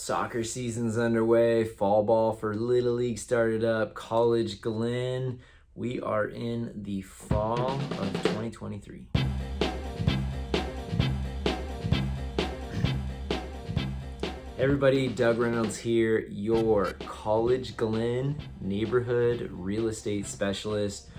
Soccer season's underway. Fall ball for Little League started up. College-Glen. We are in the fall of 2023. Hey everybody, Doug Reynolds here, your College-Glen neighborhood real estate specialist.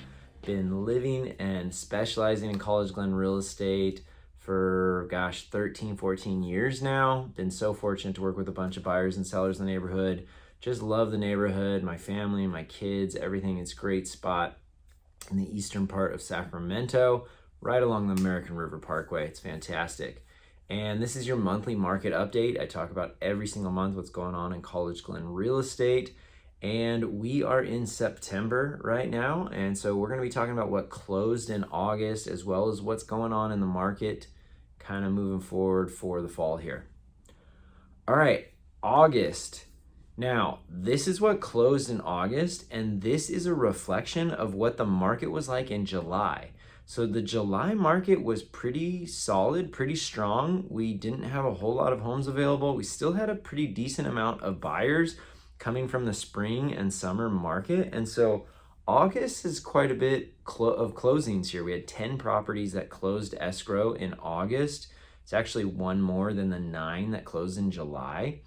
Been living and specializing in College-Glen real estate for 13, 14 years now. Been so fortunate to work with a bunch of buyers and sellers in the neighborhood. Just love the neighborhood, my family, my kids, everything. It's a great spot in the eastern part of Sacramento, right along the American River Parkway. It's fantastic. And this is your monthly market update. I talk about every single month what's going on in College-Glen real estate. And we are in September right now. And so we're going to be talking about what closed in August, as well as what's going on in the market kind of moving forward for the fall here. All right, August. Now, this is what closed in August, and this is a reflection of what the market was like in July. So the July market was pretty solid, pretty strong. We didn't have a whole lot of homes available. We still had a pretty decent amount of buyers coming from the spring and summer market. And so August is quite a bit of closings here. We had 10 properties that closed escrow in August. It's actually one more than the 9 that closed in July.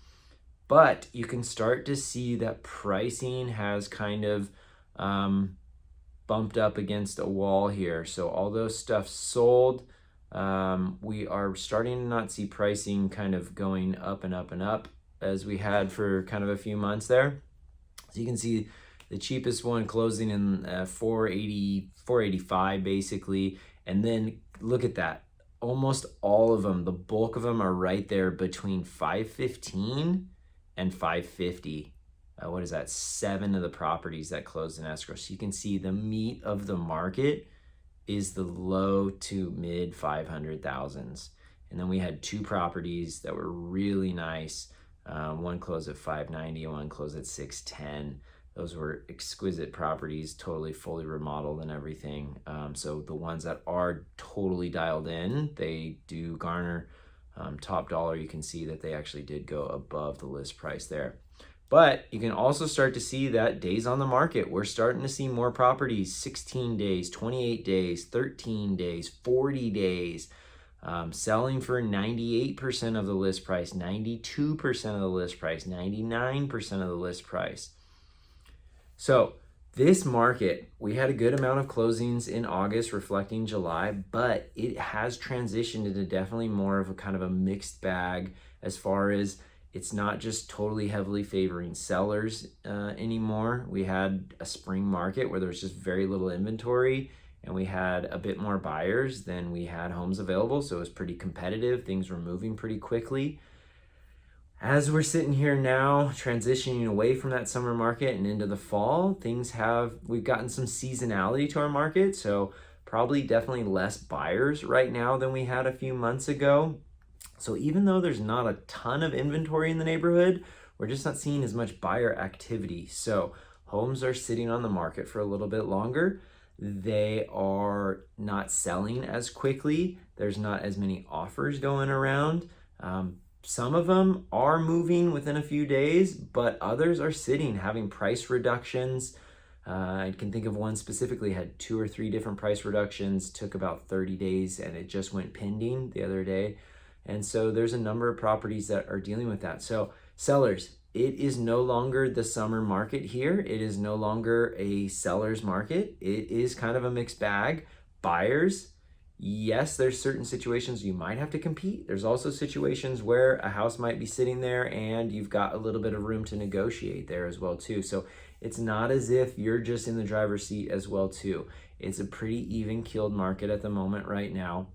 But you can start to see that pricing has kind of bumped up against a wall here. So all those stuff sold. We are starting to not see pricing kind of going up and up and up as we had for kind of a few months there. So you can see the cheapest one closing in 480, 485 basically. And then look at that. Almost all of them, the bulk of them are right there between 515 and 550. What is that? 7 of the properties that closed in escrow. So you can see the meat of the market is the low to mid 500,000s. And then we had 2 properties that were really nice. One closed at 590 and one closed at 610. Those were exquisite properties, totally fully remodeled and everything. So the ones that are totally dialed in, they do garner top dollar. You can see that they actually did go above the list price there. But you can also start to see that days on the market, we're starting to see more properties, 16 days, 28 days, 13 days, 40 days, selling for 98% of the list price, 92% of the list price, 99% of the list price. So this market, we had a good amount of closings in August reflecting July, but it has transitioned into definitely more of a kind of a mixed bag as far as it's not just totally heavily favoring sellers anymore. We had a spring market where there was just very little inventory and we had a bit more buyers than we had homes available. So it was pretty competitive. Things were moving pretty quickly. As we're sitting here now, transitioning away from that summer market and into the fall, we've gotten some seasonality to our market. So probably definitely less buyers right now than we had a few months ago. So even though there's not a ton of inventory in the neighborhood, we're just not seeing as much buyer activity. So homes are sitting on the market for a little bit longer. They are not selling as quickly. There's not as many offers going around. Some of them are moving within a few days, but others are sitting, having price reductions. I can think of one specifically, had 2 or 3 different price reductions, took about 30 days, and it just went pending the other day. And so there's a number of properties that are dealing with that. So sellers, it is no longer the summer market here. It is no longer a seller's market. It is kind of a mixed bag. Buyers, yes, there's certain situations you might have to compete. There's also situations where a house might be sitting there and you've got a little bit of room to negotiate there as well too. So it's not as if you're just in the driver's seat as well too. It's a pretty even-keeled market at the moment right now.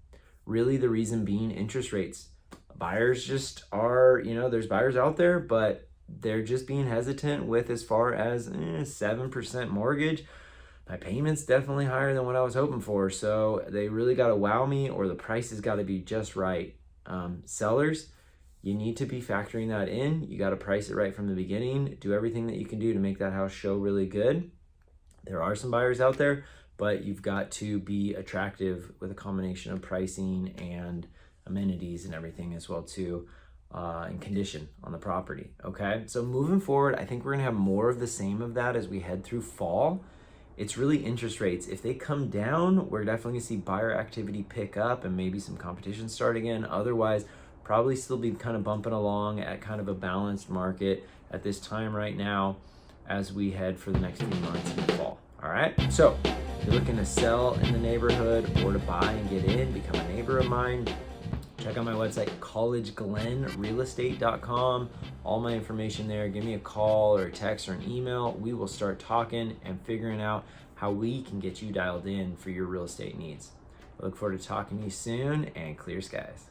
Really the reason being interest rates. Buyers just are, there's buyers out there, but they're just being hesitant with as far as 7% mortgage. My payment's definitely higher than what I was hoping for. So they really got to wow me, or the price has got to be just right. Sellers, you need to be factoring that in. You got to price it right from the beginning. Do everything that you can do to make that house show really good. There are some buyers out there, but you've got to be attractive with a combination of pricing and amenities and everything as well too. and condition on the property. Okay, so moving forward, I think we're gonna have more of the same of that as we head through fall. It's really interest rates. If they come down, we're definitely gonna see buyer activity pick up and maybe some competition start again. Otherwise, probably still be kind of bumping along at kind of a balanced market at this time right now as we head for the next few months in the fall. All right, so if you're looking to sell in the neighborhood or to buy and get in, become a neighbor of mine, check out my website, College-Glen all my information there. Give me a call or a text or an email. We will start talking and figuring out how we can get you dialed in for your real estate needs. I look forward to talking to you soon, and clear skies.